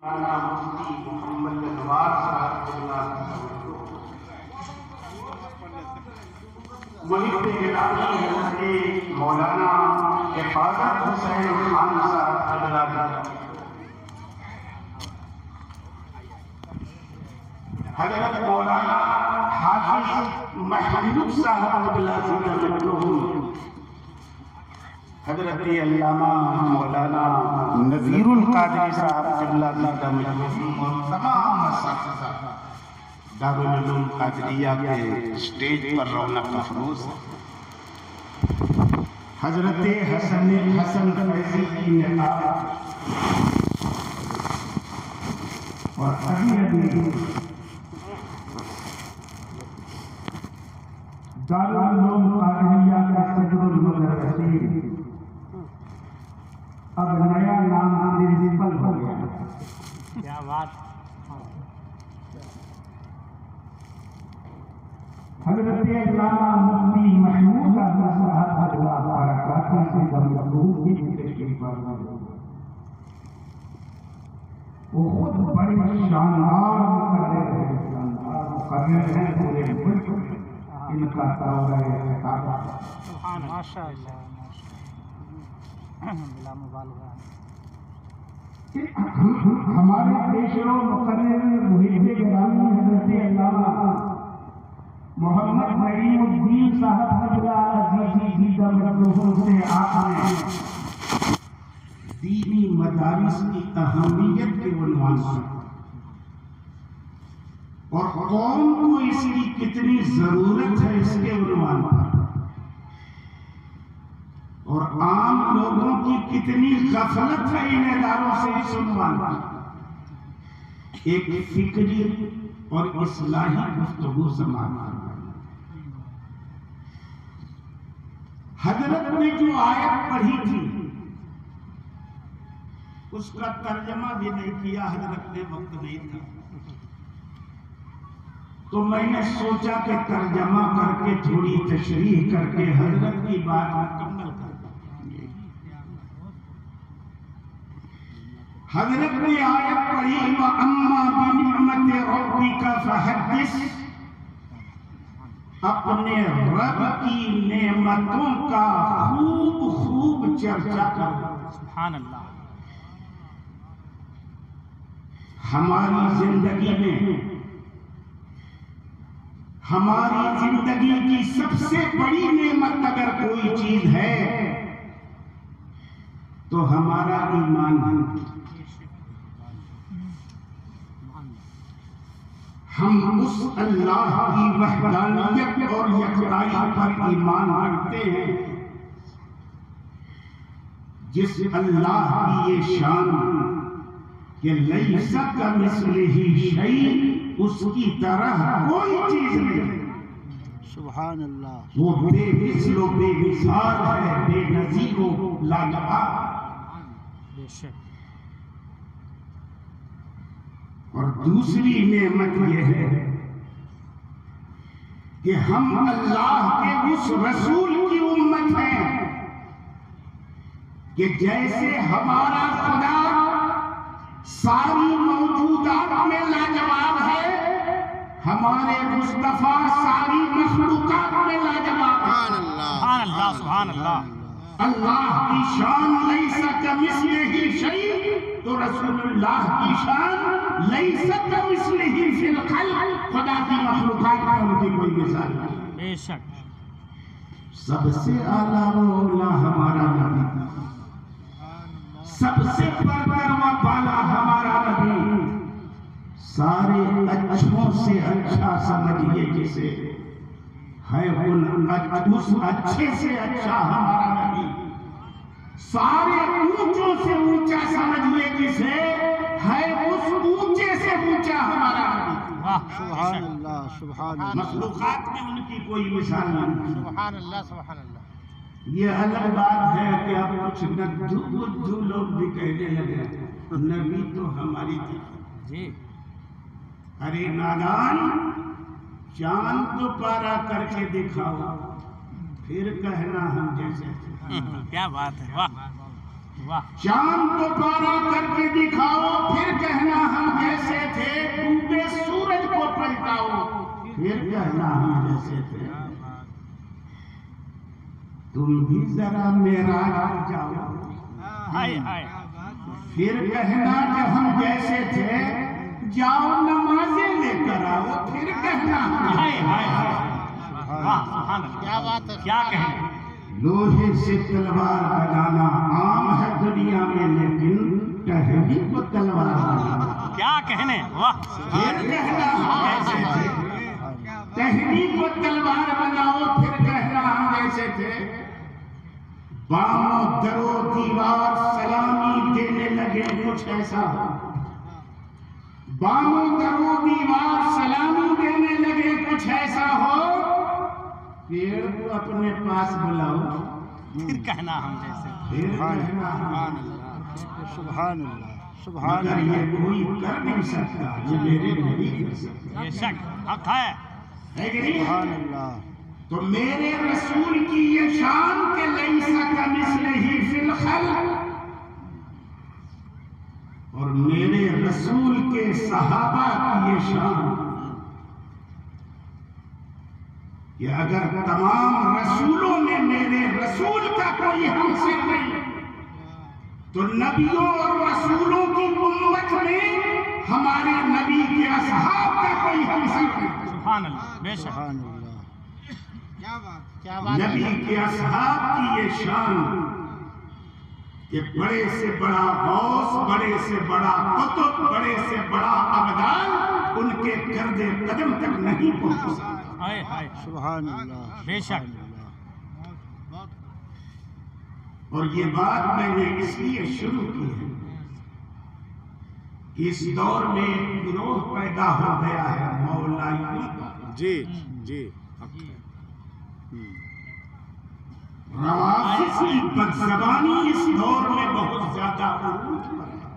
محمد انوار صاحب محب گرامی حضرت مولانا حفاظت حسین خان صاحب حضرت مولانا حافظ محمود صاحب حضرت علامہ مولانا نذیر القادری صاحب قبلہ زادہ مجموعی اور تمام اساتذہ دارالعلوم قادریہ کے اسٹیج پر رونق افروز حضرت حسن فیضی کی نقاب اور ابھی دارالعلوم قادریہ کا صدر المدرسین اب نیا نام پرنسپل ہو گیا. کیا بات. حضرت علامہ مفتی محمود احمد صاحب برکاتی سے مرحوم کی تشریف فرما. وہ خود بڑے شاندار مقرر ہیں پورے ملک میں. ان کا دورہ خطابہ ماشاء اللہ بلا مبالغہ. ہمارے پیشرو مقرر محب گرامی حضرت علامہ محمد نعیم الدین صاحب حضرہ عزیزی دیدہ مرحوم سے آپ نے دینی مدارس کی اہمیت کے عنوان سے اور قوم کو اس کی کتنی ضرورت ہے اس کے عنوان پر اور عام لوگوں کی کتنی غفلت ہے ان اداروں سے اس عنوان پر ایک فکری اور اصلاحی گفتگو سماعت. حضرت نے جو آیت پڑھی تھی اس کا ترجمہ بھی نہیں کیا. حضرت نے وقت نہیں تھا تو میں نے سوچا کہ ترجمہ کر کے تھوڑی تشریح کر کے حضرت کی بات مکمل کر. حضرت نے آیت پڑھی وَأَمَّا بِنِعْمَتِ رَبِّكَ فَحَدِّثْ. اپنے رب کی نعمتوں کا خوب چرچا کر. سبحان اللہ. ہماری زندگی میں ہماری زندگی کی سب سے بڑی نعمت اگر کوئی چیز ہے تو ہمارا ایمان ہے. ہم اس اللہ کی وحدانیت اور یکتائی پر ایمان رکھتے ہیں جس اللہ کی یہ شان کہ لیس کمثلہ شیء، اس کی طرح کوئی چیز نہیں. سبحان اللہ. وہ بے مثل و بے مثال ہے، بے نظیر و لاجواب. بے شک. اور دوسری نعمت یہ ہے کہ ہم اللہ کے اس رسول کی امت ہیں کہ جیسے ہمارا خدا ساری موجودات میں لاجواب ہے، ہمارے مصطفیٰ ساری مخلوقات میں لاجواب ہے. سبحان اللہ. سبحان اللہ. اللہ کی شان لیس کمثلہ شیء، تو رسول اللہ کی شان لیس کمثلہ فی الخلق، خدا کی مخلوقات میں ان کی کوئی مثال نہیں. بے شک. سب سے اعلیٰ و اولیٰ ہمارا نبی، سب سے برتر و بالا ہمارا نبی، سارے اچھوں سے اچھا سمجھیے جسے ہے اس اچھے سے اچھا ہمارا نبی، سارے اونچوں سے اونچا سمجھیے جسے ہے اس اونچے سے اونچا ہمارا نبی. سبحان اللہ. سبحان اللہ. مخلوقات میں ان کی کوئی مثال نہیں. سبحان اللہ. سبحان اللہ. یہ الگ بات ہے کہ اب کچھ ندھو لوگ بھی کہنے لگے نبی تو ہماری تھی. جی. ارے نادان، چاند تو پارا کر کے دکھاؤ پھر کہنا ہم جیسے تھے. کیا بات ہے. واہ واہ. چاند کو پارا کر کے دکھاؤ پھر کہنا پھر کہنا ہم جیسے تھے تم بھی ذرا معراج پر جاؤ، پھر کہنا جب ہم جیسے تھے جاؤ نمازیں لے کر آؤ، پھر کہنا کیا بات ہے، کیا کہیں؟ لوہے سے تلوار بنانا عام ہے دنیا میں، لیکن ٹہنی کو تلوار بنانا کیا کہنے؟ واہ پھر کہنا ہم جیسے تھے، ٹہنی کو تلوار بناؤ، پھر کہنا ہم جیسے تھے، باموں درو دیوار سلامی دینے لگے کچھ ایسا ہو، باموں درو دیوار سلامی دینے لگے کچھ ایسا ہو، پیڑ کو اپنے پاس بلاؤ، پھر کہنا ہم جیسے پھر کہنا ہم، سبحان اللہ سبحان مگر اللہ یہ کوئی کر نہیں سکتا جو میرے نبی کر سکتا بے شک حق ہے۔ ہے کہ نہیں؟ سبحان اللہ تو میرے رسول کی یہ شان کہ لیس کمثلہ فی الخلق، اور میرے رسول کے صحابہ کی یہ شان کہ اگر تمام رسولوں میں میرے رسول کا کوئی ہمسر نہیں تو نبیوں اور رسولوں کی امت میں ہمارے نبی کے اصحاب کا کوئی ہمسر نہیں۔ سبحان اللہ بے شک۔ سبحان اللہ کیا بات ہے، نبی کے اصحاب کی یہ شان کہ بڑے سے بڑا غوث، بڑے سے بڑا قطب، بڑے سے بڑا ابدال ان کے گرد قدم تک نہیں پہنچ سکتا۔ ہائے ہائے سبحان اللہ بے شک۔ اور یہ بات میں نے اس لیے شروع کی ہے کہ اس دور میں ایک گروہ پیدا ہو گیا ہے مولائیوں کا، جی جی روافض کی بدزبانی اس دور میں بہت زیادہ عروج پر ہے،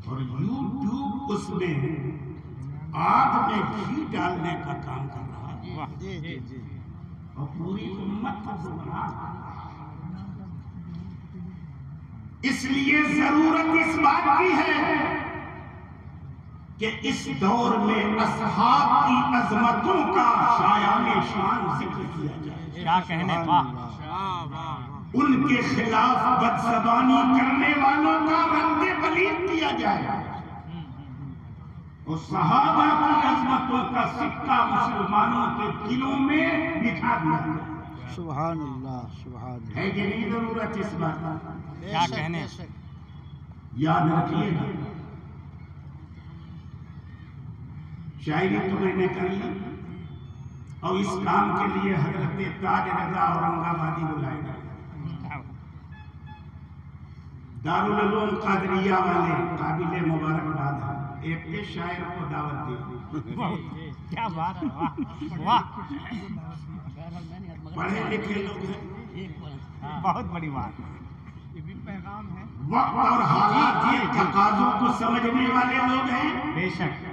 اور یوٹیوب اس میں آگ میں گھی ڈالنے کا کام کر رہا ہے، واہ جی جی اور پوری امت کو گمراہ کر رہا ہے۔ اس لیے ضرورت اس بات کی ہے کہ اس دور میں اصحاب کی عظمتوں کا شایان شان ذکر کیا جائے، کیا کہنے؟ واہ ان کے خلاف بدزبانی کرنے والوں کا رد پلید کیا جائے، اور صحابہ کی عظمتوں کا سکہ مسلمانوں کے دلوں میں بٹھا دیا جائے۔ سبحان اللہ سبحان اللہ ہے کہ نہیں ضرورت اس بات کا؟ کیا کہنے؟ یاد رکھیے گا، شاعری تو میں نے کر لی، اور اس کام کے لیے حضرت تاج رضا اورنگ آبادی بلائے گئے، دارالعلوم قادریہ والے قابل مبارکباد ہیں، ایک کے شاعر کو دعوت دی، کیا بات ہے، واہ واہ پڑھے لکھے لوگ ہیں، بہت بڑی بات۔ وقت اور حالات کے تقاضوں کو سمجھنے والے لوگ ہیں۔ بے شک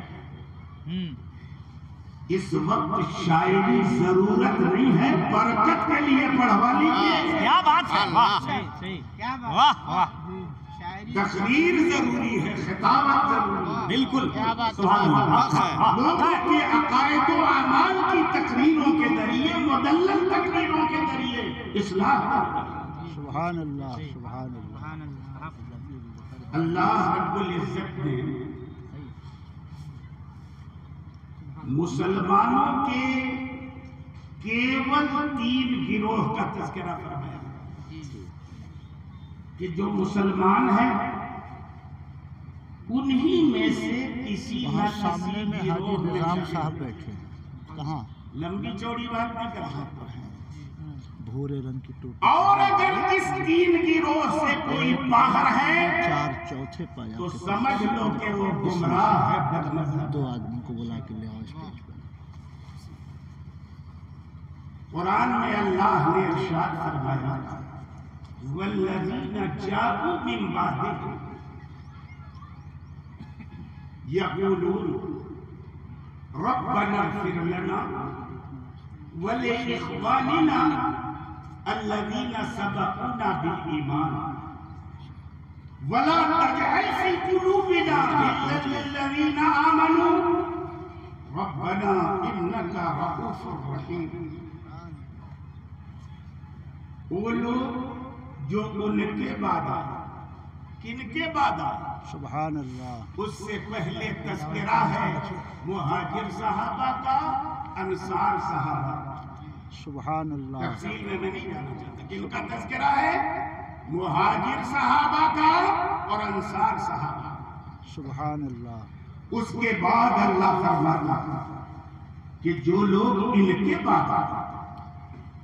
اس وقت شاعری ضرورت نہیں ہے، برکت کے لیے پڑھوا لیجیے، کیا بات ہے، واہ واہ واہ تقریر ضروری ہے، خطابت ضروری ہے، بالکل سبحان اللہ۔ لوگوں کے عقائد و اعمال کی تقریروں کے ذریعے، مدلل تقریروں کے ذریعے اصلاح کرنا۔ سبحان اللہ سبحان اللہ اللہ رب العزت نے مسلمانوں کے کیول 3 گروہ کا تذکرہ فرمایا کہ جو مسلمان ہیں انہی میں سے کسی نہ وہاں سامنے کسی میں حاجی گروہ میں نظام شامل صاحب ہیں۔ بیٹھے ہیں، کہاں؟ لمبی چوڑی بات نہیں کر سکتا، بھورے رنگ کی ٹوپی، اور اگر اس 3 گروہ سے کوئی باہر ہے 4 چوتھے پایا تو کے سمجھ لو کہ وہ گمراہ ہے، بدمذہب۔ 2 آدمی کو بلا کے لے آؤ اسٹیج پر۔ قرآن میں اللہ نے ارشاد فرمایا والذین جاءوا من بعدهم یقولون ربنا اغفر لنا ولإخواننا الذین سبقونا بالایمان ولا تجعل في قلوبنا غلا للذین آمنوا ربنا انک رؤوف رحیم. وہ لوگ جو ان کے بعد آئے، کن کے بعد آئے؟ سبحان اللہ. اس سے پہلے تذکرہ ہے مہاجر صحابہ کا، انصار صحابہ کا. سبحان اللہ. تفصیل میں نہیں جانا چاہتا. کن کا تذکرہ ہے؟ مہاجر صحابہ کا اور انصار صحابہ کا. سبحان اللہ. اس کے بعد اللہ فرماتا کہ جو لوگ ان کے بعد آئے،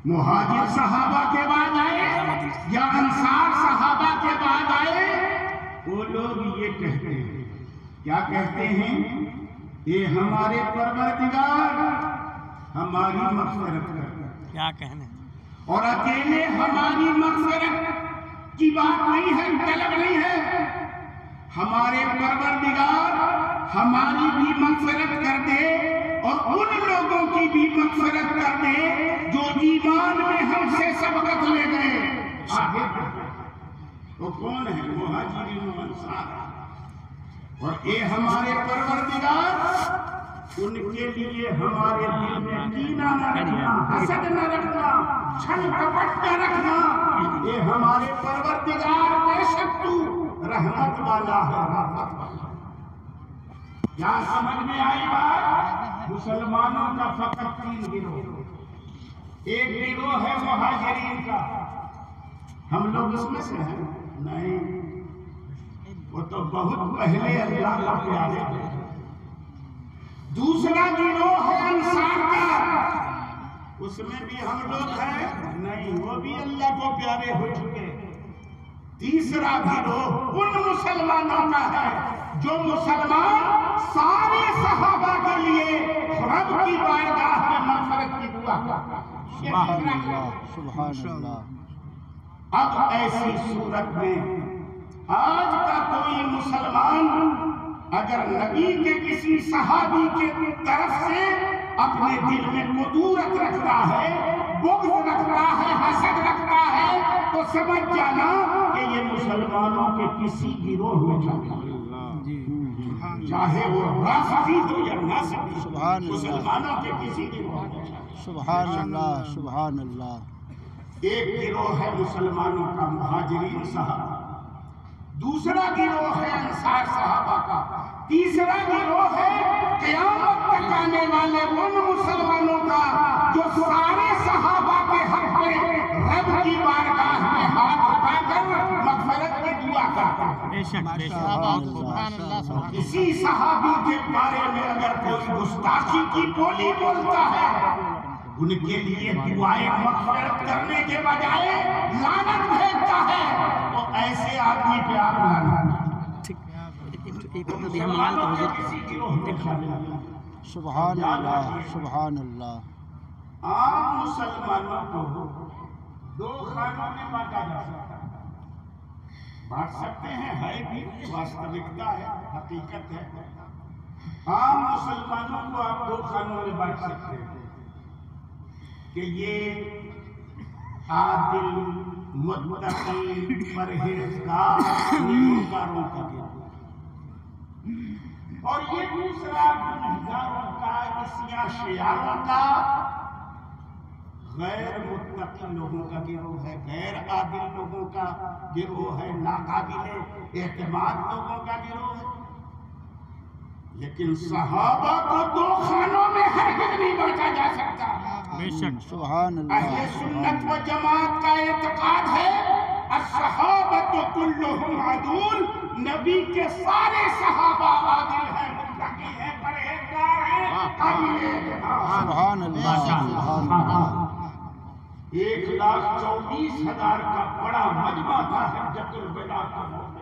مہاجر صحابہ کے بعد آئے یا انصار صحابہ کے بعد آئے، وہ لوگ یہ کہتے ہیں. کیا کہتے ہیں؟ اے ہمارے پروردگار ہماری مغفرت کر. کیا کہنے. اور اکیلے ہماری مغفرت کی بات نہیں ہے، طلب نہیں ہے. ہمارے پروردگار ہماری بھی مغفرت کر دے اور ان لوگوں کی بھی مغفرت کر دے جو ایمان میں ہم سے سبقت لے گئے. آگے وہ کون ہے؟ مہاجرین و انصار. اور اے ہمارے پروردگار ان کے لیے ہمارے دل میں کینہ نہ رکھنا، حسد نہ رکھنا، چھل کپٹ نہ رکھنا. اے ہمارے پروردگار بے شک تو رحمت والا ہے، رحمت والا. کیا سمجھ میں آئی بات؟ مسلمانوں کا فقط 3 گروہ. ایک گروہ ہے مہاجرین کا، ہم لوگ اس میں سے ہیں نہیں، وہ تو بہت پہلے اللہ کا پیارے ہیں. دوسرا گروہ ہے انصار کا، اس میں بھی ہم لوگ ہیں نہیں، وہ بھی اللہ کو پیارے ہو چکے. تیسرا گروہ ان مسلمانوں کا ہے جو مسلمان سارے صحابہ کے لیے رب کی بارگاہ میں مغفرت کی دعا کرتا. سبحان اللہ. سبحان اللہ. اب ایسی صورت میں آج کا کوئی مسلمان اگر نبی کے کسی صحابی کے طرف سے اپنے دل میں قدورت رکھتا ہے، بغض رکھتا ہے، حسد رکھتا ہے، تو سمجھ جانا کہ یہ مسلمانوں کے کسی گروہ میں شامل ہے. چاہے وہ رافضی ہو یا ناصری، سبحان اللہ. مسلمانوں کے کسی گروہ میں شامل ہے. سبحان اللہ. سبحان اللہ. ایک گروہ ہے مسلمانوں کا مہاجرین صحابہ، دوسرا گروہ ہے انصار صحابہ کا، تیسرا گروہ ہے قیامت تک آنے والے ان مسلمانوں کا جو سارے صحابہ کے حق میں رب کی بارگاہ میں ہاتھ اٹھا کر مغفرت کی دعا کرتا ہے. بے شک بے شک. سبحان اللہ. کسی صحابی کے بارے میں اگر کوئی گستاخی کی بولی بولتا ہے، ان کے لیے دعائیں مغفرت کرنے کے بجائے لعنت بھیجتا ہے، تو ایسے آدمی پہ آپ لعنت. سبحان اللہ. سبحان اللہ. عام مسلمانوں کو 2 خانوں میں بانٹا جا سکتا ہے. بانٹ سکتے ہیں، ہے بھی واستوکتا ہے، حقیقت ہے. عام مسلمانوں کو آپ 2 خانوں میں بانٹ سکتے ہیں کہ یہ عادل، متقی، پرہیزگار نیکوکاروں کا گروہ، اور یہ دوسرا گنہگاروں کا، عصیاں شیاروں کا، غیر متقی لوگوں کا گروہ ہے، غیر عادل لوگوں کا گروہ ہے، ناقابل اعتماد لوگوں کا گروہ ہے. لیکن صحابہ کو 2 خانوں میں ہرگز نہیں بانٹا جا سکتا. بے شک. سبحان اہل اللہ. سنت و جماعت کا اعتقاد ہے الصحابۃ کلھم عدول، نبی کے سارے صحابہ عادل ہیں، متقی ہیں، پرہیزگار ہیں، قابل اعتماد. سبحان اللہ. سبحان اللہ. 1,24,000 کا بڑا مجمع تھا حجۃ الوداع کا موقع.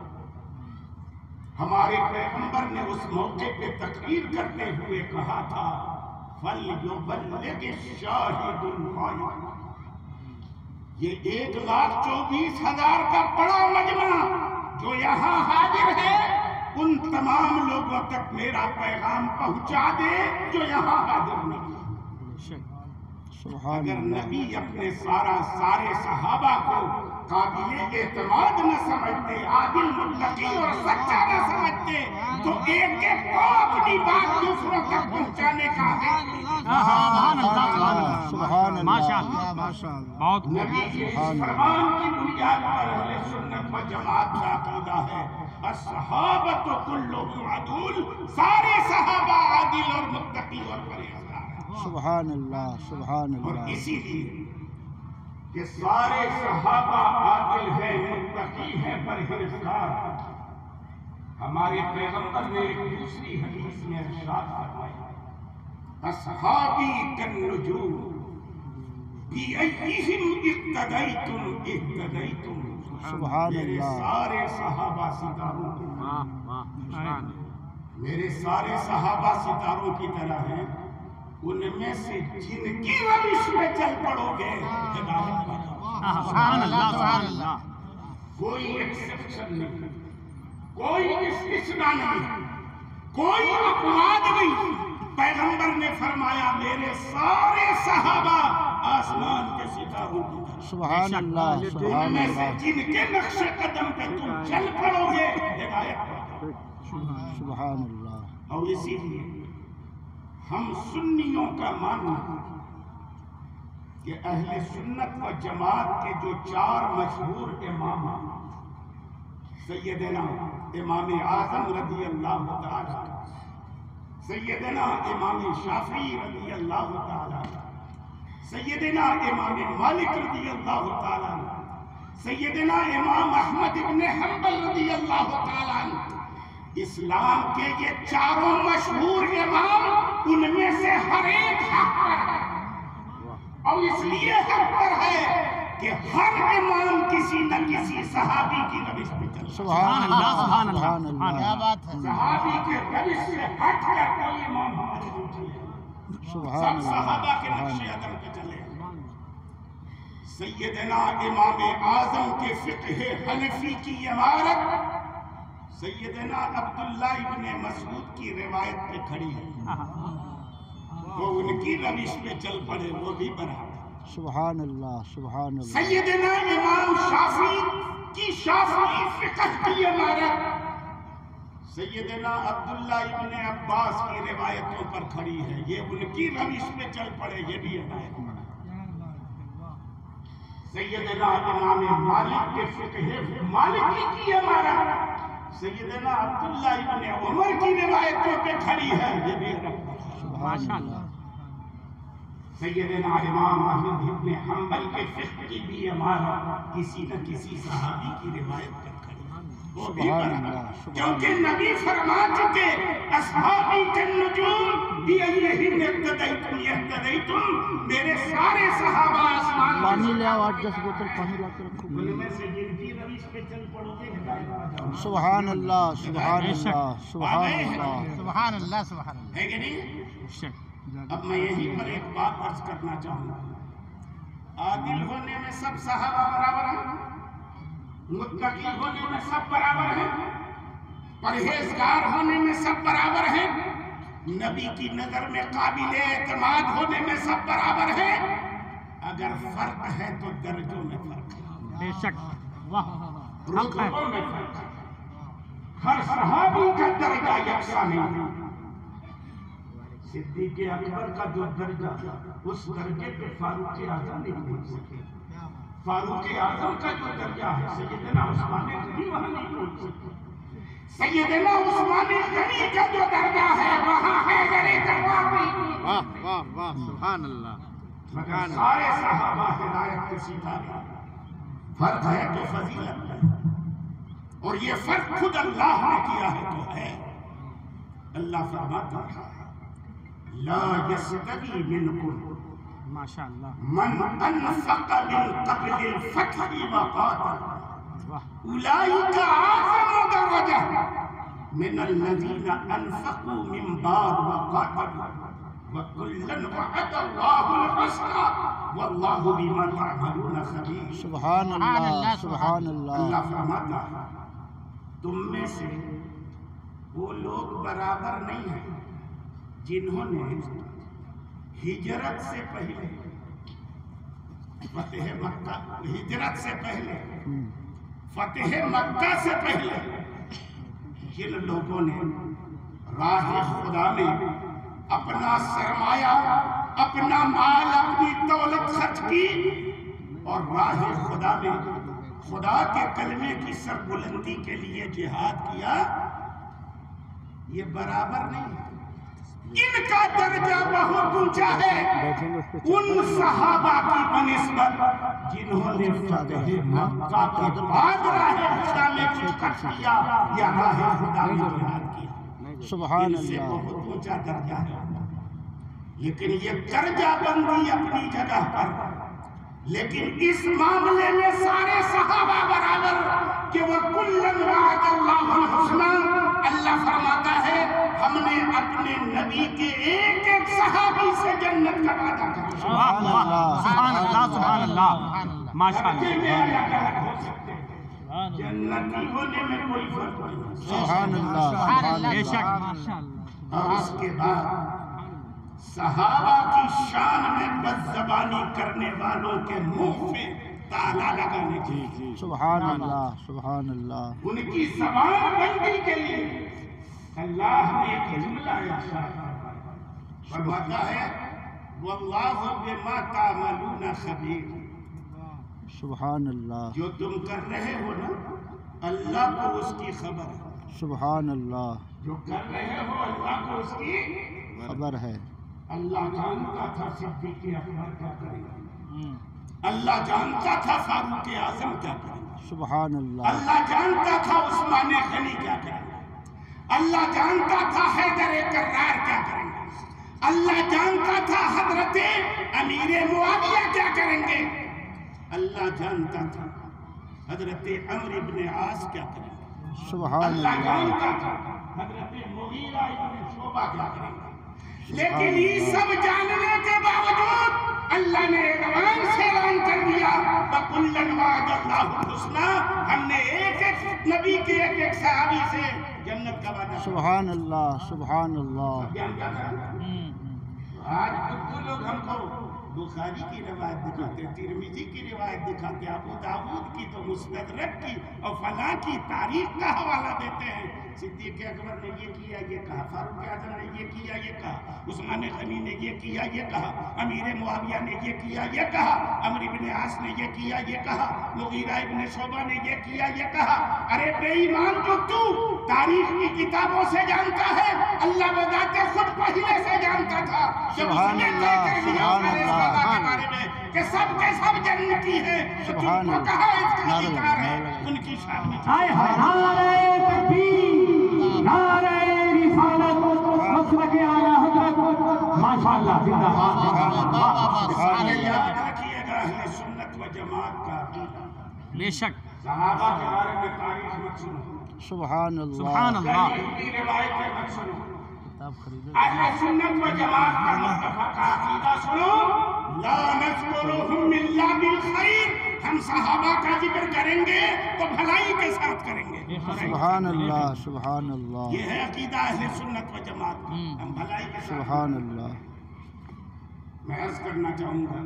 ہمارے پیغمبر نے اس موقع پہ تقریر کرتے ہوئے کہا تھا فَلْيُبَلِّغِ الشَّاهِدُ الْغَائِبَ. یہ 1,24,000 کا بڑا مجمع جو یہاں حاضر ہے، ان تمام لوگوں تک میرا پیغام پہنچا دے جو یہاں حاضر نہیں. سبحان اگر اللہ. نبی اپنے سارے صحابہ کو قابل اعتماد نہ سمجھتے، عادل متقی اور سچا نہ سمجھتے، تو ایک ایک کو اپنی بات دوسروں تک پہنچانے کا سبحان اللہ سبحان اللہ ماشاء اللہ ماشاء اللہ بہت نبی کے اس فرمان کی بنیاد پر اہل سنت و جماعت کا عقیدہ ہے الصحابۃ کلھم عدول، سارے صحابہ عادل اور متقی اور پرہیزگار ہیں۔ سبحان اللہ سبحان اور اللہ اسی لیے کہ سارے صحابہ عادل ہیں، متقی ہیں، پرہیزگار ہیں، ہمارے پیغمبر نے ایک دوسری حدیث میں ارشاد فرمایا اصحابی کالنجوم بِأَيِّهِمْ اقتدیتم اہتدیتم۔ سبحان میرے اللہ سارے صحابہ ستاروں کی سبحان میرے سارے صحابہ ستاروں کی طرح ہیں، ان میں سے جن کی روش میں چل پڑو گے ہدایت پاؤ۔ سبحان اللہ سبحان اللہ کوئی ایکسپشن نہیں، کوئی استثناء نہیں، کوئی اپواد نہیں۔ پیغمبر نے فرمایا میرے سارے صحابہ آسمان کے ستاروں کی طرح، سبحان اللہ ان سبحان میں سے اللہ جن کے نقش قدم پہ تم چل پڑو گے ہدایت پاؤ۔ سبحان اللہ اور اسی لیے ہم سنیوں کا ماننا کہ اہل سنت و جماعت کے جو چار مشہور امام ہیں، سیدنا امام اعظم رضی اللہ تعالی، سیدنا امام شافعی رضی اللہ تعالی، سیدنا امام مالک رضی اللہ تعالی، سیدنا امام احمد بن حنبل رضی اللہ تعالی، اسلام کے یہ چاروں مشہور امام، ان میں سے ہر ایک حق پر ہے، اور اس لیے حق پر ہے کہ ہر امام کسی نہ کسی صحابی کی روش پہ چلتا ہے۔ سبحان اللہ سبحان اللہ سبحان سبحان اللہ بات ہے صحابی کے روش سے ہٹ کر کوئی امام ہمارے نہیں چلے، سبحان سب اللہ صحابہ کے سبحان نقش اللہ قدم پہ چلے۔ سیدنا امام اعظم کے فقہ حنفی کی عمارت سیدنا عبداللہ ابن مسعود کی روایت پہ کھڑی ہے، وہ ان کی روش پہ چل پڑے وہ بھی برابر۔ سبحان اللہ سبحان اللہ سیدنا امام شافعی کی شافعی فقہ کی عمارت سیدنا عبداللہ ابن عباس کی روایتوں پر کھڑی ہے، یہ ان کی روش پہ چل پڑے یہ بھی ہدایت پڑا۔ سیدنا امام مالک کے فقہ مالکی کی عمارت سیدنا عبداللہ ابن عمر کی روایتوں پہ کھڑی ہے، یہ بھی ہدایت پڑا۔ سبحان اللہ سیدنا امام احمد بن حنبل کے فقہ کی بھی عمارت کسی نہ کسی صحابی کی روایت پر کھڑی، وہ بھی سبحان برابر، اللہ، سبحان کیونکہ نبی فرما چکے اصحابی کالنجوم بِأَيِّهِمْ اقتدیتم اہتدیتم، میرے سارے صحابہ آسمان پانی لے آؤ 8-10 بوتل پانی لا کے رکھو ان میں سے جن کی روش پہ چل پڑو گے ہدایت پا جاؤ۔ سبحان اللہ سبحان اللہ سبحان اللہ سبحان اللہ سبحان اللہ ہے کہ نہیں؟ شک اب میں یہیں پر ایک بات عرض کرنا چاہوں گا، عادل ہونے میں سب صحابہ برابر ہیں، متقی ہونے میں سب برابر ہیں، پرہیزگار ہونے میں سب برابر ہیں، نبی کی نظر میں قابل اعتماد ہونے میں سب برابر ہیں، اگر فرق ہے تو درجوں میں فرق ہے، بے شک واہ رتبوں میں فرق ہے، ہر صحابی کا درجہ یکساں نہیں، صدیق اکبر کا جو درجہ اس درجے پہ فاروق اعظم نہیں پہنچ سکے، فاروق اعظم کا جو درجہ ہے سیدنا عثمان غنی وہاں نہیں پہنچ سکے، سیدنا عثمان غنی کا جو درجہ ہے وہاں حیدر کرار نہیں، واہ واہ واہ سبحان اللہ مگر سارے صحابہ ہدایت کے ستارے، فرق ہے تو فضیلت ہے، اور یہ فرق خود اللہ نے کیا ہے تو ہے۔ اللہ فرماتا ہے لا يستوي منكم ماشاء اللہ من انفق من قبل الفتح وقاتل واہ اولئك اعظم درجة من الذين انفقوا من بعد وقاتلوا وكلا وعد الله الحسنى والله بما تعملون خبير۔ سبحان اللہ سبحان اللہ اللہ فرماتا ہے تم میں سے وہ لوگ برابر نہیں ہیں جنہوں نے ہجرت سے پہلے فتح مکہ ہجرت سے پہلے، فتح مکہ سے پہلے جن لوگوں نے راہ خدا میں اپنا سرمایہ، اپنا مال، اپنی دولت خرچ کی اور راہ خدا میں خدا کے کلمے کی سربلندی کے لیے جہاد کیا، یہ برابر نہیں ہے۔ ان کا درجہ بہت اونچا ہے ان صحابہ کی بنسبت جنہوں نے فتح مکہ کے بعد راہ خدا میں کچھ خرچ کیا یا راہ خدا میں جہاد کیا۔ سبحان ان سے اللہ، بہت اونچا درجہ ہے، لیکن یہ درجہ بندی اپنی جگہ پر، لیکن اس معاملے میں سارے صحابہ برابر کہ وہ کلن وعد اللہ الحسنی، اللہ فرماتا ہے ہم نے اپنے نبی کے ایک ایک صحابی سے جنت کا وعدہ کیا۔ سبحان اللہ سبحان اللہ سبحان اللہ ماشاء اللہ جنتی ہونے میں کوئی فرق نہیں۔ سبحان اللہ، سبحان بے اللہ، شک اور اس کے بعد صحابہ کی شان میں بد زبانی کرنے والوں کے منہ میں تالا لگانے کی، سبحان اللہ، سبحان اللہ، ان کی زبان بندی کے لیے اللہ نے ایک جملہ ارشاد فرماتا ہے واللہ بما تعملون خبیر، سبحان اللہ، جو تم کر رہے ہو نا اللہ کو اس کی خبر ہے، سبحان اللہ، جو کر رہے ہو اللہ کو اس کی خبر ہے، اللہ جانتا تھا صدیق اکبر کیا کرے گا، اللہ جانتا تھا فاروق اعظم کیا کرے گا، سبحان اللہ، اللہ جانتا تھا عثمان غنی کیا کرے گا، اللہ جانتا تھا حیدر کرار کیا کریں گے، اللہ جانتا تھا حضرت امیر معاویہ کیا کریں گے، اللہ جانتا تھا حضرت عمرو بن عاص کیا کریں گے، سبحان اللہ اللہ، جانتا تھا حضرت مغیرہ بن شعبہ کیا کریں گے، لیکن یہ سب جاننے کے باوجود اللہ نے اعلان سے اعلان کر دیا وَكُلًّا وَعَدَ اللَّهُ الْحُسْنَىٰ، ہم نے ایک ایک نبی کے ایک ایک صحابی سے جنت کا وعدہ۔ سبحان اللہ، سبحان اللہ، بیان کیا تھا؟ آج اردو لوگ ہم کو بخاری کی روایت دکھاتے، ترمذی کی روایت دکھاتے، ابو داؤد کی تو مستدرک کی اور فلاں کی تاریخ کا حوالہ دیتے ہیں، صدیق اکبر نے یہ کیا یہ کہا، فاروق اعظم نے یہ کیا یہ کہا، عثمان غنی نے یہ کیا یہ کہا، امیر معاویہ نے یہ کیا یہ کہا، عمرو بن عاص نے یہ کیا یہ کہا، مغیرہ بن شعبہ نے یہ کیا یہ کہا۔ ارے بے ایمان جو تو تاریخ کی کتابوں سے جانتا ہے، اللہ بذات خود پہلے سے جانتا تھا جب اس نے طے کر دیا سارے صحابہ کے بارے میں کہ سب کے سب جنتی ہیں، تو تم کو کہا اس کا انکار ہے، ان کی شان میں نعرہ تکبیر، نعرہ رسالت، مسلک اعلیٰ حضرت، ماشاءاللہ زندہ باد۔ یاد رکھیے گا اہل سنت و جماعت کا عقیدہ، بے شک صحابہ کے بارے میں تاریخ مت سنو، سبحان سبحان اللہ، اللہ، یہودی روایتیں مت سنو، اہل سنت و جماعت کا متفق عقیدہ سنو، لا نذکرہم الا بالخیر، ہم صحابہ کا ذکر کریں گے تو بھلائی کے ساتھ کریں گے۔ سبحان اللہ، سبحان اللہ، یہ ہے عقیدہ اہل سنت و جماعت کا، ہم بھلائی کے ساتھ۔ سبحان اللہ، میں عرض کرنا چاہوں گا،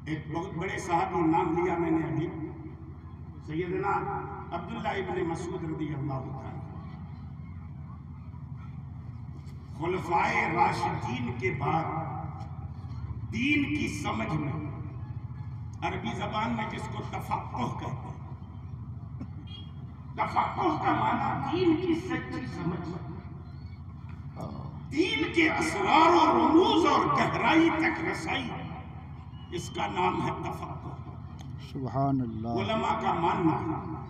ایک بہت بڑے صحابی نام لیا میں نے ابھی، سیدنا عبداللہ ابن مسعود رضی اللہ تعالیٰ، خلفائے راشدین کے بعد دین کی سمجھ میں، عربی زبان میں جس کو تفقہ کہتے ہیں، تفقہ کا معنی دین کی سچی سمجھ، دین کے اسرار و رموز اور گہرائی تک رسائی، اس کا نام ہے تفقہ۔ سبحان اللہ، علماء کا ماننا ہے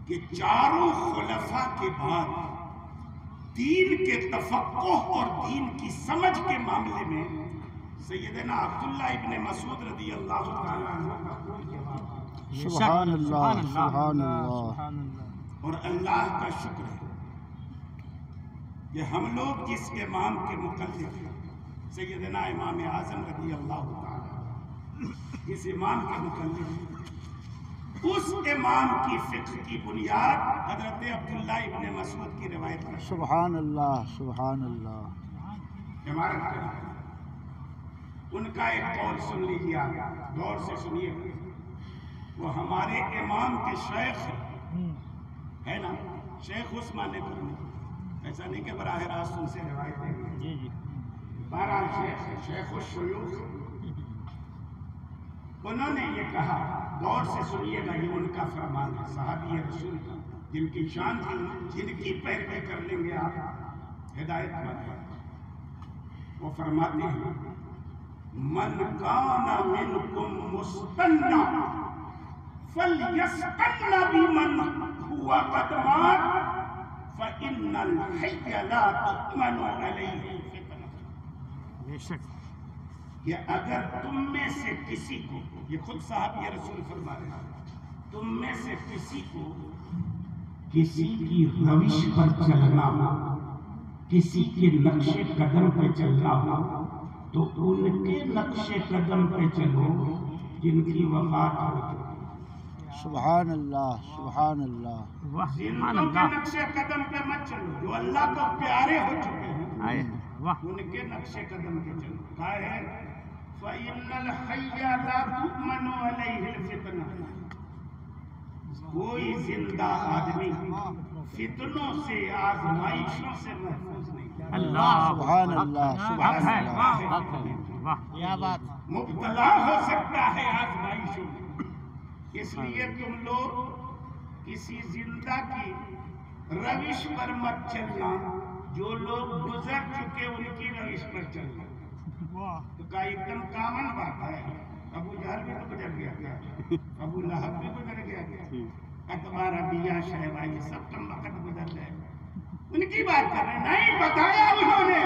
کہ چاروں خلفاء کے بعد دین کے تفقہ اور دین کی سمجھ کے معاملے میں سیدنا عبداللہ ابن مسعود رضی اللہ تعالیٰ عنہ کا کوئی جواب نہیں۔ سبحان اللہ، سبحان اللہ، اور اللہ کا شکر ہے کہ ہم لوگ جس امام کے مقلد ہیں، سیدنا امام اعظم رضی اللہ تعالیٰ، جس امام کے مقلد ہیں، اس امام کی فقہ کی بنیاد حضرت عبداللہ ابن مسعود کی روایت پر سبحان اللہ، سبحان اللہ، عمارت کریں۔ ان کا ایک قول سن لیجیے، آپ غور سے سنیے. وہ ہمارے امام کے شیخ ہے نا، شیخ عثمان کرنی، ایسا نہیں کہ براہ راست ان سے روایتیں. جی جی بہرحال شیخ الشیوخ، انہوں نے یہ کہا، غور سے سنیے گا، یہ ان کا فرمان ہے، صحابی رسول کا، جن کی شان جن کی پیروی کر لیں گے آپ ہدایت مند ہے. وہ فرماتے ہیں من کان منکم مستنا فلیستن بمن هو قد مات فإن الحي لا تؤمن علیہ الفتنہ. بے شک کہ اگر تم میں سے کسی کو، یہ خود صحابی رسول فرما رہے ہیں، تم میں سے کسی کو کسی کی روش پر چلنا ہو، کسی کے نقش قدم پہ چلنا ہو، تو ان کے نقش قدم پہ چلو جن کی وفات ہو چکی. سبحان اللہ سبحان اللہ. واہ سبحان زندوں کے اللہ. نقش قدم پہ مت چلو، جو اللہ کو پیارے ہو چکے ہیں آئے واہ ان کے نقش قدم پہ چلو. کہا ہے فَإِنَّ الْحَيَّ لَا تُؤْمَنُ عَلَيْهِ الْفِتْنَةُ. کوئی زندہ آدمی فتنوں سے، آزمائشوں سے محفوظ نہیں. اللہ سبحان اللہ حق سبحان ہے. اللہ. واہ حق ہے. واہ کیا بات. مبتلا ہو سکتا ہے آزمائشوں میں. اس لیے تم لوگ کسی زندہ کی روش پر مت چلنا، جو لوگ گزر چکے ان کی روش پر چلنا. تو کہا ایک دم کامن بات ہے. ابو جہل بھی تو گزر گیا تھا، ابو لہب بھی گزر گیا تھا، اتبا ربیہ شیبہ، یہ سب کم وقت گزر گئے. ان کی بات کر رہے ہیں. نہیں بتایا انہوں نے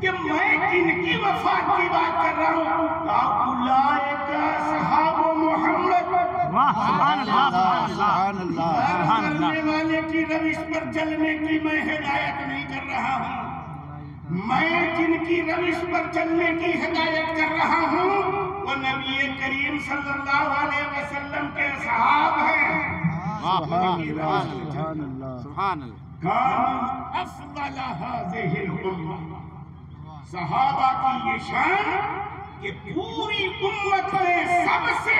کہ میں جن کی وفات کی بات کر رہا ہوں، اولئک اصحاب محمد. واہ سبحان اللہ سبحان سبحان اللہ. اللہ. سبحان اللہ. کرنے والے کی روش پر چلنے کی میں ہدایت نہیں کر رہا ہوں. میں جن کی روش پر چلنے کی ہدایت کر رہا ہوں وہ نبی کریم صلی اللہ علیہ وسلم کے اصحاب ہیں. سبحان اللہ سبحان اللہ. سبحان اللہ. کانوا افضل هذه الامہ. صحابہ کی یہ شان کہ پوری امت میں سب سے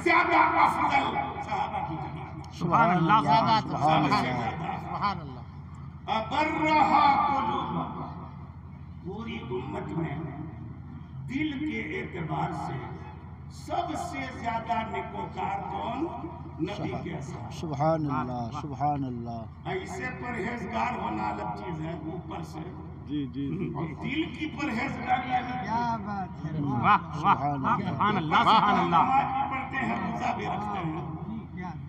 زیادہ افضل صحابہ کی جماعت. سبحان اللہ. کیا بات. سبحان سبحان اللہ. اللہ. سبحان اللہ. ابرہا قلوب. پوری امت میں دل کے اعتبار سے سب سے زیادہ نیکوکار کون؟ نبی کے اصحاب. سبحان اللہ سبحان اللہ. ایسے پرہیزگار ہونا الگ چیز ہے اوپر سے، جی جی جی. اور دل کی پرہیزگاری الگ کیا ہے. بات ہے. واہ واہ سبحان اللہ سبحان اللہ. نماز بھی پڑھتے ہیں، روزہ بھی رکھتے ہیں.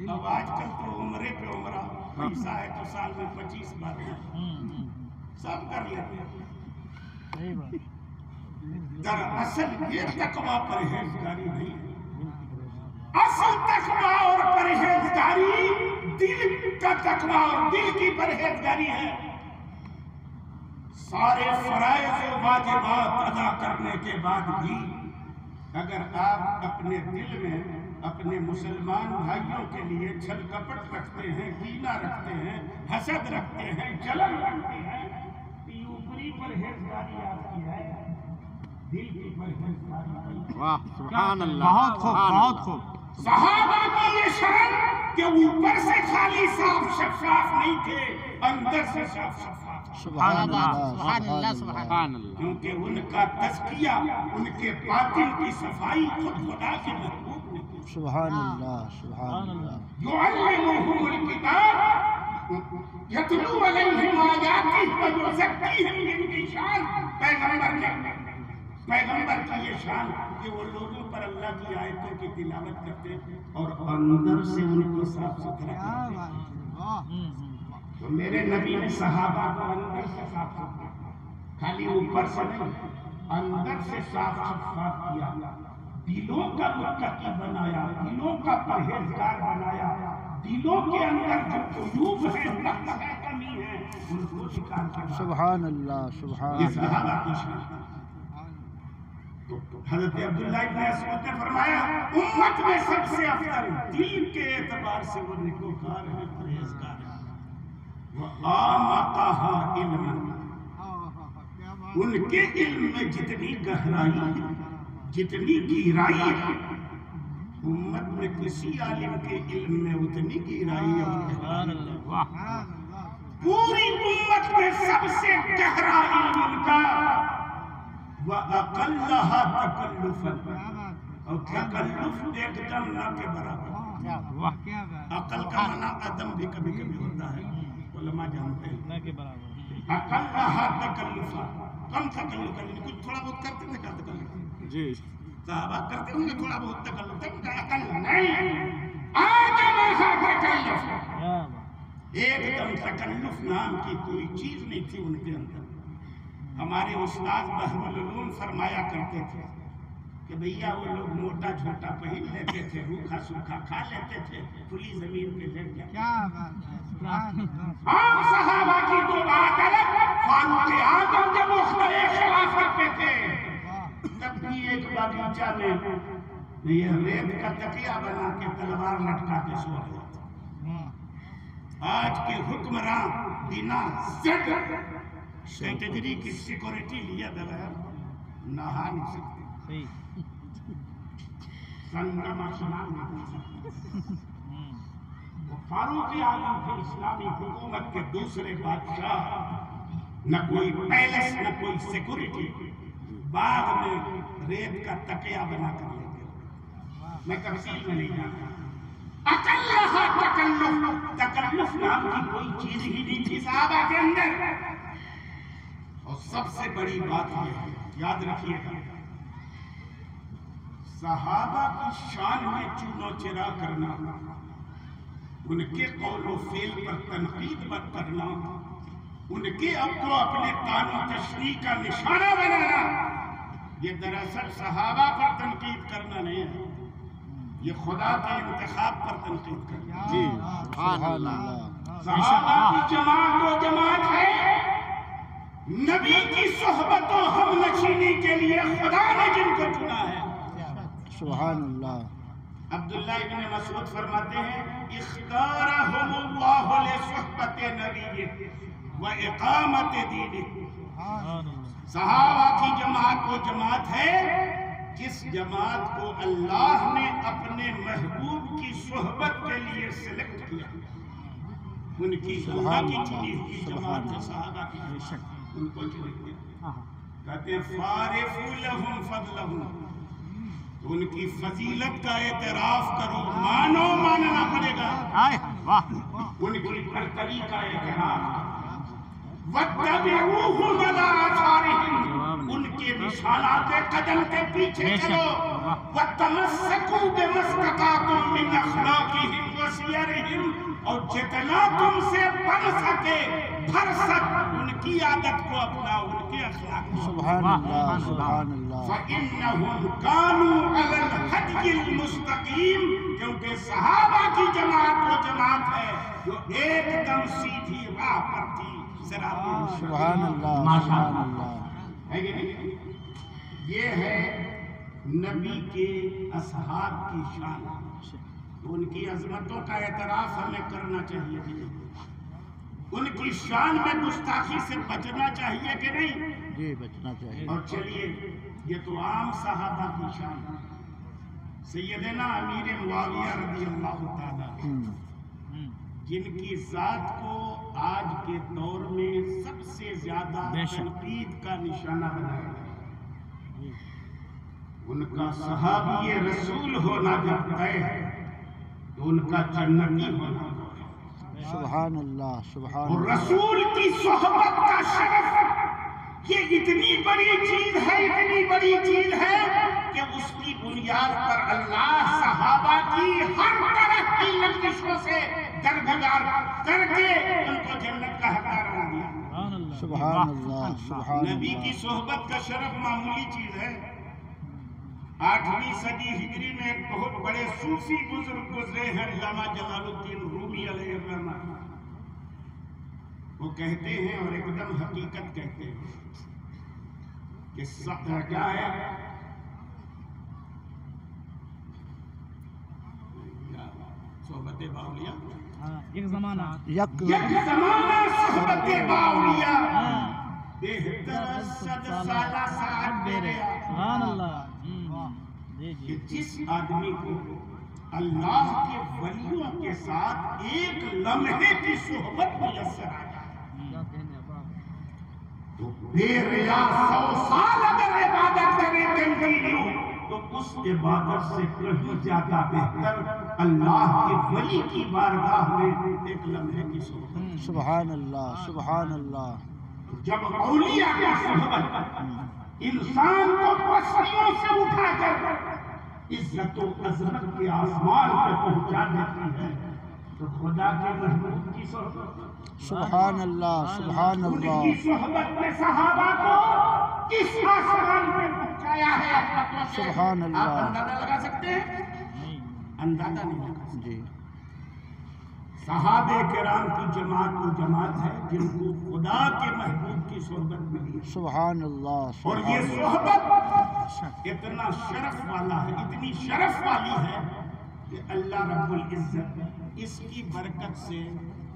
اب آج کل تو عمرے پہ عمرہ، پیسہ ہے تو سال میں 25 بار ہے، سب کر لیتے ہیں. صحیح بات. دراصل یہ تقویٰ پرہیزگاری نہیں ہے. اصل تقویٰ اور پرہیزگاری دل کا تقویٰ اور دل کی پرہیزگاری ہے. سارے فرائض و واجبات ادا کرنے کے بعد بھی اگر آپ اپنے دل میں اپنے مسلمان بھائیوں کے لیے چھل کپٹ رکھتے ہیں، کینہ رکھتے ہیں، حسد رکھتے ہیں، جلن رکھتے ہیں، تو یہ اوپری پرہیزگاری آپ کی ہے، دل کی پرہیزگاری نہیں. واہ سبحان اللہ. بہت خوب بہت خوب. صحابہ کی یہ شان کہ اوپر سے خالی صاف شفاف نہیں تھے، اندر سے صاف شفاف. سبحان اللہ سبحان اللہ. سبحان اللہ. سبحان اللہ. کیونکہ ان کا تزکیہ، ان کے باطن کی صفائی خود خدا کے محبوب نے کی. سبحان اللہ سبحان اللہ. يعلمهم الكتاب يتلو عليهم آياته ويزكيهم. ان کی شان پیغمبر کی یہ شان کہ وہ لوگوں پر اللہ کی آیتوں کی تلاوت کرتے اور اندر سے ان کو صاف ستھرا کرتے. تو میرے نبی نے صحابہ کو اندر سے صاف ستھرا کیا، خالی اوپر سے نہیں، اندر سے صاف شفاف کیا. دلوں کا متقی بنایا، دلوں کا پرہیزگار بنایا، دلوں کے اندر جو عیوب ہیں، نقص ہے، کمی ہے، ان کو نکال کر. سبحان اللہ سبحان یہ اللہ. صحابہ کی شان. تو حضرت عبداللہ ابن مسعود نے فرمایا امت میں سب سے افضل دل کے اعتبار سے وہ نیکوکار ہے، پرہیزگار ہے. وَآمَقَهَا عِلْمًا. ان کے علم میں جتنی گہرائی ہے جتنی گہرائی ہے امت میں کسی عالم کے علم میں اتنی گہرائی ہے. پوری امت میں سب سے گہرا علم ان کا وَأَقَلَّهَا تَكَلُّفًا، اور تکلف ایک دم نہ کے برابر. عقل کا معنی عدم بھی کبھی کبھی ہوتا ہے، علماء جانتے ہیں. اقلها تکلفا، کم تکلف کرنے، کچھ تھوڑا بہت کرتے تھے کیا تکلف؟ جی صحابہ کرتے ہوں گے تھوڑا بہت تکلف، تک عقل نہیں. آدمها تکلف، ایک دم تکلف نام کی کوئی چیز نہیں تھی ان کے اندر. ہمارے استاد بحر العلوم فرمایا کرتے تھے کہ بھئیہ وہ لوگ موٹا جھوٹا پہن لیتے تھے، روکھا سوکھا کھا لیتے تھے، کھلی زمین پہ لیٹ جاتے. عام صحابہ کی تو بات الگ، فاروق اعظم جب مختلف خلافت پہ تھے تب بھی ایک باغیچہ میں یہ ریت کا تکیہ بنا کے تلوار لٹکا کے سو رہے تھے. آج کے حکمران بنا زد کیٹیگری کی سیکورٹی لیا بغیر نہا نہیں سکتے، سنگما سنان نہیں سکتے. فاروق اعظم تھے اسلامی حکومت کے دوسرے بادشاہ، نہ کوئی پیلس نہ کوئی سیکورٹی، باغ میں ریت کا تکیہ بنا کر لیتے. میں تفصیل میں نہیں جاتا. اقلھا تکلف، تکلف نام کی کوئی چیز ہی نہیں تھی صحابہ کے اندر. اور سب سے بڑی بات یہ ہے، یاد رکھیے گا، صحابہ کی شان میں چونو چرا کرنا، ان کے قول و فعل پر تنقید مت کرنا، ان کے اب کو اپنے تان و تشریح کا نشانہ بنانا، یہ دراصل صحابہ پر تنقید کرنا نہیں ہے، یہ خدا کے انتخاب پر تنقید کرنا. جی سبحان اللہ. صحابہ کی جماعت و جماعت ہے، نبی کی صحبت و ہم نشینی کے لیے خدا نے جن کو چنا ہے. سبحان اللہ. عبداللہ ابن مسعود فرماتے ہیں اختارہم اللہ لصحبت نبی و اقامت دینہ. صحابہ کی جماعت وہ جماعت ہے جس جماعت کو اللہ نے اپنے محبوب کی صحبت کے لیے سلیکٹ کیا. ان کی اللہ کی چنی ہوئی جماعت ہے صحابہ کی، ان کو چنے کیا. کہتے ہیں فارفوا لہم فضلہم، ان کی فضیلت کا اعتراف کرو، مانو، ماننا پڑے گا. ان کی برتری کا اعتراف، وَاتَّبِعُوهُمْ عَلَىٰ آثَارِهِمْ، ان کے نشانات قدم کے پیچھے چلو. وَتَمَسَّكُوا بِمَا اسْتَطَعْتُم مِّنْ أَخْلَاقِهِمْ وَسِيَرِهِمْ، اور جتنا تم سے بن سکے فرصت ان کی عادت کو اپناؤ، ان کے اخلاق کو. سبحان اللہ. سبحان اللہ. فَإِنَّهُمْ كَانُوا عَلَى الْهَدْيِ الْمُسْتَقِيمِ، کیونکہ صحابہ کی جماعت وہ جماعت ہے جو ایک دم سیدھی راہ پر تھی. سبحان اللہ. سبحان اللہ. ہے کہ نہیں؟ یہ ہے نبی کے اصحاب کی شان. ان کی عظمتوں کا اعتراف ہمیں کرنا چاہیے، ان کی شان میں گستاخی سے بچنا چاہیے کہ نہیں؟ جی بچنا چاہیے. اور چلیے، یہ تو عام صحابہ کی شان. سیدنا امیر معاویہ رضی اللہ تعالیٰ جن کی ذات کو آج کے دور میں سب سے زیادہ تنقید کا نشانہ بنایا گیا، ان کا صحابی رسول ہونا جب طے ہے تو ان کا جنتی ہونا. سبحان اللہ. سبحان اور اللہ. رسول کی صحبت کا شرف یہ اتنی بڑی چیز ہے، اتنی بڑی چیز ہے کہ اس کی بنیاد پر اللہ صحابہ کی ہر طرح کی لغزشوں سے درگزر کر کے ان کو جنت کا حقدار بنا دیا. سبحان اللہ. سبحان نبی اللہ. کی صحبت کا شرف معمولی چیز ہے. 8ویں صدی ہجری میں ایک بہت بڑے صوفی بزرگ گزرے ہیں، علامہ جلال الدین رومی علیہ الرحمہ. وہ کہتے ہیں اور ایک دم حقیقت کہتے ہیں کہ کیا ہے، صحبت باولیاء، ایک زمانہ یک صحبت باولیاء بہتر صد سالہ ساعت میرے. سبحان اللہ. کہ جس آدمی کو اللہ کے ولیوں کے ساتھ ایک لمحے کی صحبت میسر آ جائے تو بے ریا 100 سال اگر عبادت کرے کنٹینیو تو اس عبادت سے کہیں زیادہ بہتر اللہ کے ولی کی بارگاہ میں ایک لمحے کی صحبت. سبحان اللہ سبحان اللہ. جب اولیاء کی صحبت انسان کو پسلیوں سے اٹھا کر عزت و عظمت کے آسمان پہ پہنچا دیتی ہے تو خدا کے محبوب کی صحبت. سبحان اللہ سبحان ان اللہ. کی صحبت میں صحابہ کو کس آسمان پہ پہنچایا ہے سبحان اللہ. آپ اندازہ لگا سکتے ہیں؟ اندازہ نہیں لگا سکتے. جی صحابہ کرام کی جماعت وہ جماعت ہے جن کو خدا کے محبوب کی صحبت ملی ہے. سبحان اللہ. اور یہ صحبت اتنا شرف والا ہے اتنی شرف والی ہے کہ اللہ رب العزت اس کی برکت سے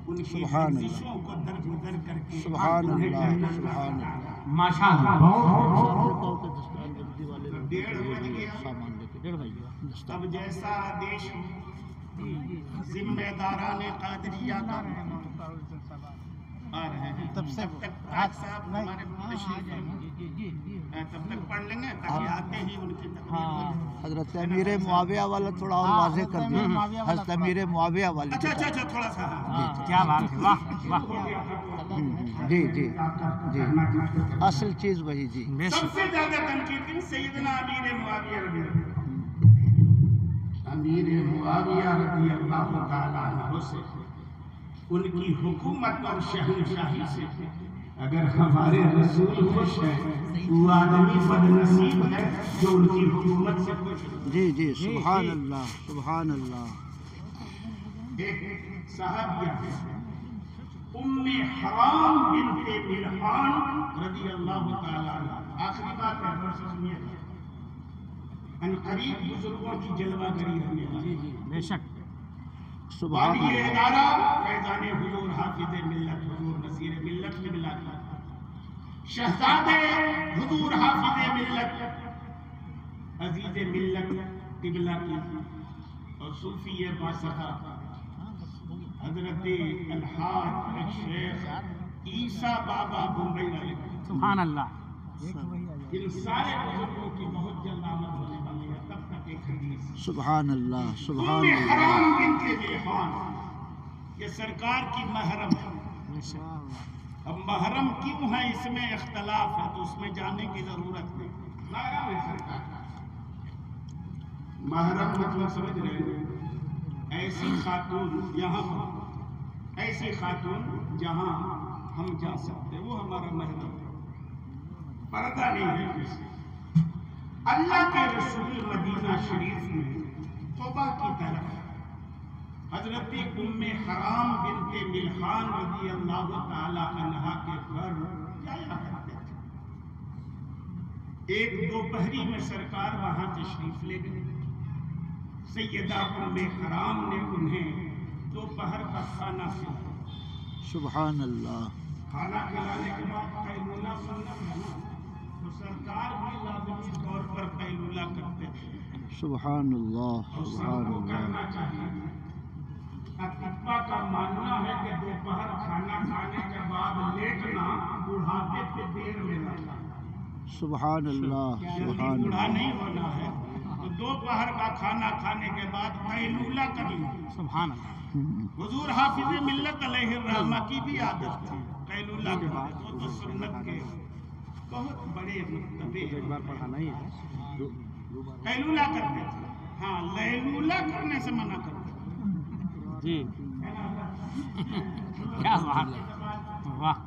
ان کی لغزشوں کو درگزر کر کے سبحان اللہ سبحان اللہ. ماشاءاللہ. 1:30 بج گیا. اب جیسا آدیش ذمہ داران قادریہ کا آ رہے ہیں تب سے تک صاحب ہمارے تشریف تب تک پڑھ لیں گے تاکہ آتے ہی ان کی تقریر. حضرت امیر معاویہ والا تھوڑا اور واضح کر دیں. حضرت امیر معاویہ والی. اچھا تھوڑا سا. کیا بات ہے. واہ واہ. جی جی جی اصل چیز وہی. جی سب سے زیادہ تنقید سیدنا امیر معاویہ رضی اللہ تعالیٰ عنہ سے ان کی حکومت اور شہنشاہی سے. اگر ہمارے رسول خوش ہیں وہ آدمی بد نصیب ہے جو ان کی حکومت سے خوش ہے. جی جی سبحان اللہ سبحان اللہ. ایک صحابیہ ام حرام بنت ملحان رضی اللہ تعالیٰ عنہ. آخری بات ہے سنیے. ان قریب بزرگوں کی جلوہ گری رہنے والی. بے شک. سبحان یہ اللہ. ادارہ فیضان حضور حافظ ملت حضور نصیر ملت میں ملا کر شہزادے حضور حافظ ملت عزیز ملت قبلہ کی اور صوفی باسطہ حضرت الحاج شیخ عیسیٰ بابا بمبئی والے. سبحان اللہ. ان سارے بزرگوں کی بہت جلد آمد ہونے والی ہے. تب تک ایک حدیث سبحان اللہ سبحان ام اللہ. حرام بنت ملحان یہ سرکار کی محرم ہے. اب محرم کیوں ہے اس میں اختلاف ہے تو اس میں جانے کی ضرورت نہیں. محرم ہے سرکار. محرم مطلب سمجھ رہے ہیں ایسی خاتون یہاں ایسی خاتون جہاں ہم جا سکتے وہ ہمارا محرم ہے. پردہ نہیں ہے کسی. اللہ کے رسول مدینہ شریف میں قبا کی طرف حضرت ام حرام بنت ملحان رضی اللہ تعالی عنہا کے گھر جایا کرتے تھے. ایک دوپہری میں سرکار وہاں تشریف لے گئے. سیدہ ام حرام نے انہیں دوپہر کا کھانا کھلایا. سبحان اللہ. کھانا کھلانے کے بعد قیلولہ سنت ہے نا تو سرکار بھی لازمی طور پر قیلولہ کرتے تھے. سبحان اللہ اور سب سبحان کو اللہ. کرنا چاہیے. اطباء کا ماننا ہے کہ دوپہر کھانا کھانے کے بعد لیٹنا بڑھاپے کے دیر میں لگتا ہے. سبحان اللہ جلدی سبحان بوڑھا اللہ. نہیں ہونا ہے تو دوپہر کا کھانا کھانے کے بعد قیلولہ کر لیں. سبحان اللہ. حضور حافظ ملت علیہ الرحمہ کی بھی عادت تھی قیلولہ کے بعد. وہ تو سنت کے بہت بڑے مرتبے ایک بار پڑھا نہیں ہے. قیلولہ کرتے تھے. ہاں لیلولہ کرنے سے منع کرتے تھے. جی کیا بات ہے. واہ.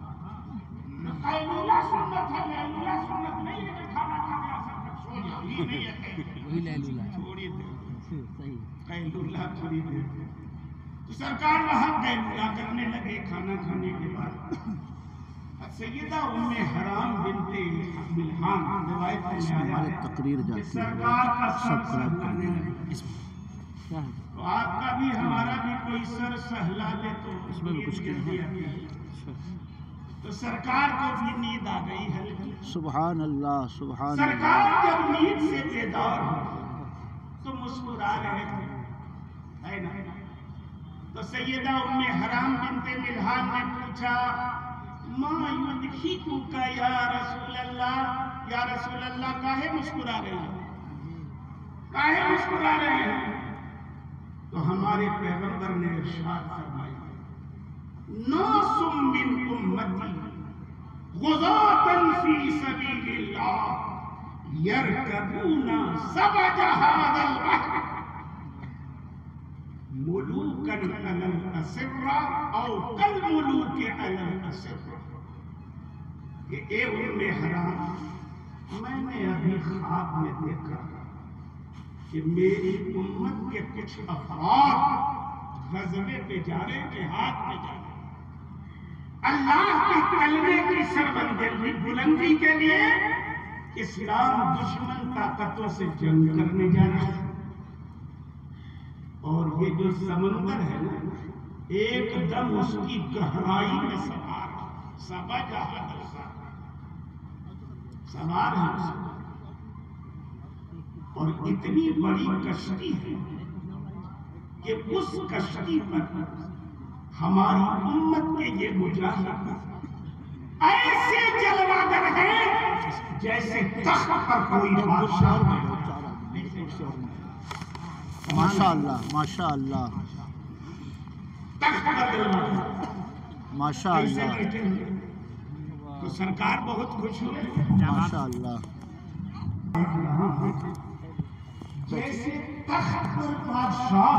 قیلولہ سنت ہے. لیلولہ سنت نہیں ہے کہ کھانا کھا کے اثر تک سو جاؤ. یہ نہیں ہے قیلولہ. تھوڑی دیر قیلولہ تھوڑی دیر. تو سرکار وہاں قیلولہ کرنے لگے کھانا کھانے کے بعد. سیدہ ام حرام بنت ملحان روایت میں آیا ہمارے ہے تقریر کہ جاتی ہے. سرکار کا سر سبسکرائب کر سہلانے دیں. لگے. تو آپ کا بھی ہمارا بھی کوئی سر سہلا دے تو اس میں بھی کچھ جلدی آتی ہے. تو سرکار کو بھی نیند آ گئی ہے. سبحان اللہ سبحان اللہ. سرکار جب نیند سے بیدار ہو تو مسکرا رہے تھے، ہے نا؟ تو سیدہ ام حرام بنت ملحان نے پوچھا ما یضحکک یا رسول اللہ، یا رسول اللہ کاہے مسکرا رہے ہیں، کاہے مسکرا رہے ہیں؟ تو ہمارے پیغمبر نے ارشاد فرمایا ناس من امتی غزاة فی سبیل اللہ یرکبون سبج هذا البحر ملوکا علی الاسرہ او کالملوک علی الاسرہ، کہ اے ام حرام میں نے ابھی خواب میں دیکھا کہ میری امت کے کچھ افراد غزوے پہ جا رہے ہیں، جہاد پہ جا رہے ہیں، اللہ کے کلمے کی بلندی کے لیے اسلام دشمن طاقتوں سے جنگ کرنے جا رہا ہے۔ اور یہ جو سمندر ہے نا، ایک دم اس کی گہرائی میں سوار ہے اس میں، اور اتنی بڑی کشتی ہے کہ اس کشتی پر ہماری امت کے یہ مجاہد ایسے جلوگر ہیں جیسے تخت پر کوئی بادشاہ ماشاءاللہ ماشاءاللہ تخت پر جلوگر ماشاءاللہ تو سرکار بہت خوش ہوئے، ماشاءاللہ جیسے تخت پر بادشاہ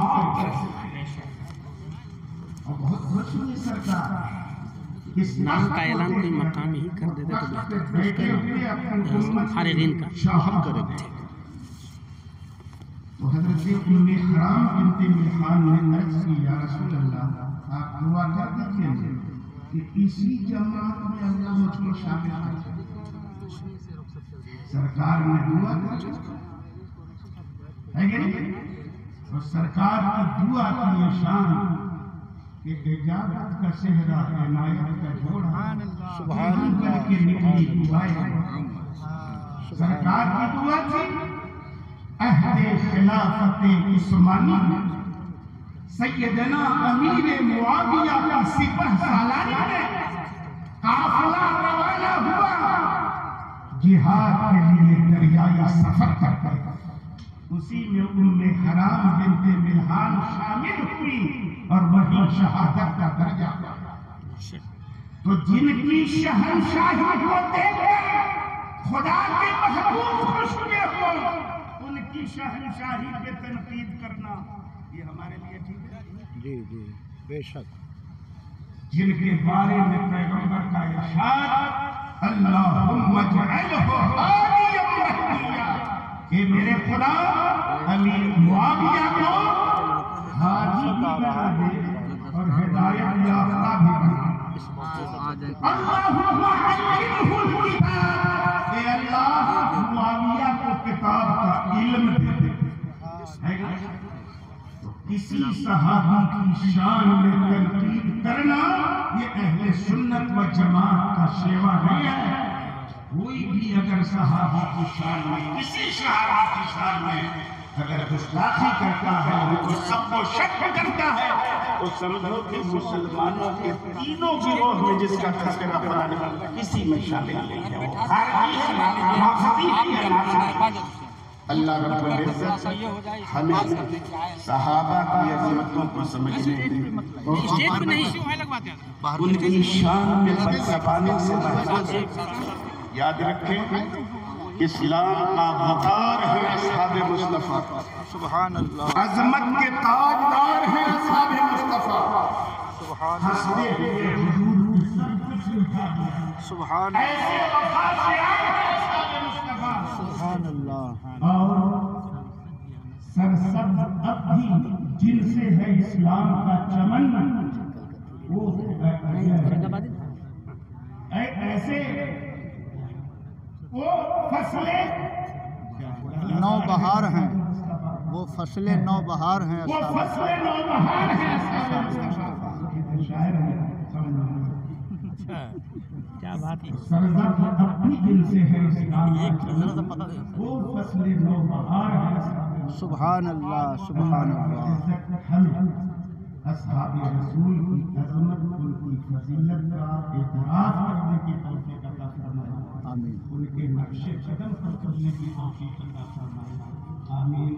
اور بہت خوش ہوئی سرکار نام کا اعلان کوئی مقام ہی کر دیتے تو بہتر، فارغین کا ہم کریں گے۔ تو حضرت ام حرام بنت ملحان نے عرض کی یا رسول اللہ آپ دعا کر دیجئے کہ اسی جماعت میں اللہ مجھ کو شامل کر دے۔ سرکار نے دعا کر دی، اور سرکار کی دعا کی نشان کہ اجابت کا صحرا عنایت کا جوڑا سبحان اللہ کر کے نکلی دعائیں۔ سرکار کی دعا تھی عہد خلافت عثمانی میں سیدنا امیر معاویہ کا سپہ سالاری میں قافلہ روانہ ہوا جہاد کے لیے دریائے سفر کرتا، اسی میں ام حرام بنت ملحان شامل ہوئی اور وہی شہادت کا درجہ پایا۔ تو جن کی شہنشاہی کو دیکھ کر خدا کے محبوب خوش ہوئے ہو، ان کی شہنشاہی پہ تنقید کرنا یہ ہمارے لیے ٹھیک ہے؟ جی جی بے شک۔ جن کے بارے میں پیغمبر کا ارشاد اللہم اجعلہ ہادیا مہدیا، کہ میرے خدا امیر معاویہ کو ہادی بھی بنا دے اور ہدایت یافتہ بھی بنا دے۔ اللہم علمہ الکتاب، کہ اللہ معاویہ کو کتاب کا علم دے دے۔ تو کسی صحابی کی شان میں تنقید کرنا یہ اہل سنت و جماعت کا شیوا نہیں ہے۔ کوئی بھی اگر صحابی کی شان میں، کسی صحابی کی شان میں اگر گستاخی کرتا ہے، ان کو سب کو شک کرتا ہے، تو سمجھو کہ مسلمانوں کے تینوں گروہ میں جس کا تذکرہ قرآن میں کسی میں شامل نہیں ہے، وہ خارجی ہے، مغربی ہے۔ اللہ رب العزت ہمیں صحابہ کی عظمتوں کو سمجھنے ان کی شان میں بدزبانی سے محفوظ۔ یاد رکھیں اسلام کا وقار ہے اصحاب مصطفیٰ، سبحان اللہ عظمت کے تاجدار ہیں اصحاب مصطفیٰ، ہنستے ہوئے حضور کے سر کچھ اٹھا دیا، سبحان ایسے وفا سے آئے ہیں اصحاب مصطفیٰ۔ سبحان اللہ اور سرسبز اب بھی جن سے ہے اسلام کا چمن، وہ ایسے وہ فصلیں نو بہار ہیں، وہ فصلیں نو بہار ہیں، وہ فصلیں نوبہار ہیں۔ شاعر ہے کیا بات ہے، سرسبز اب بھی جن سے ہے اسلام کا چمن، وہ فصلیں نوبہار ہیں۔ سبحان اللہ سبحان اللہ ہمیں اصحاب رسول کی عظمت ان کی فضیلت کا اعتراف کرنے کی توفیق عطا فرمائے آمین ان کے نقش قدم پر چلنے کی توفیق عطا فرمائے آمین.